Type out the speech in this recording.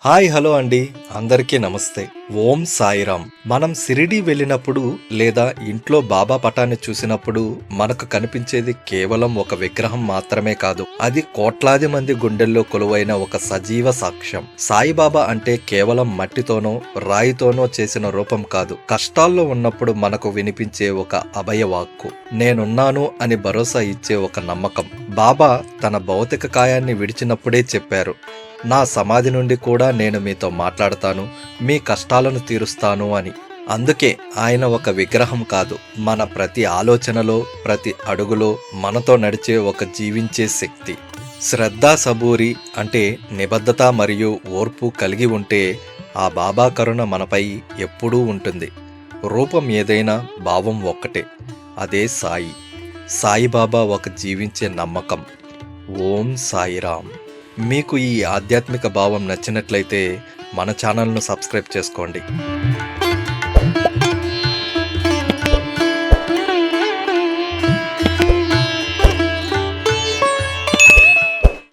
Hi hello అండి, అందరికీ నమస్తే. ఓం సాయిరామ్. మనం షిరిడీ వెళ్ళినప్పుడు లేదా ఇంట్లో బాబా పటాన్ని చూసినప్పుడు మనకు కనిపించేది కేవలం ఒక విగ్రహం మాత్రమే కాదు, అది కోట్లాది మంది గుండెల్లో కొలువైన ఒక సజీవ సాక్ష్యం. సాయిబాబా అంటే కేవలం మట్టితోనో రాయితోనో చేసిన రూపం కాదు, కష్టాల్లో ఉన్నప్పుడు మనకు వినిపించే ఒక అభయవాక్కు, నేనున్నాను అని భరోసా ఇచ్చే ఒక నమ్మకం. బాబా తన భౌతిక కాయాన్ని విడిచినప్పుడే చెప్పారు, నా సమాధి నుండి కూడా నేను మీతో మాట్లాడతాను, మీ కష్టాలను తీరుస్తాను అని. అందుకే ఆయన ఒక విగ్రహం కాదు, మన ప్రతి ఆలోచనలో ప్రతి అడుగులో మనతో నడిచే ఒక జీవించే శక్తి. శ్రద్ధ సబూరి అంటే నిబద్ధత మరియు ఓర్పు కలిగి ఉంటే ఆ బాబా కరుణ మనపై ఎప్పుడూ ఉంటుంది. రూపం ఏదైనా భావం ఒక్కటే, అదే సాయి. సాయిబాబా ఒక జీవించే నమ్మకం. ఓం సాయిరామ్. మీకు ఈ ఆధ్యాత్మిక భావం నచ్చినట్లయితే మన ఛానల్ను సబ్స్క్రైబ్ చేసుకోండి.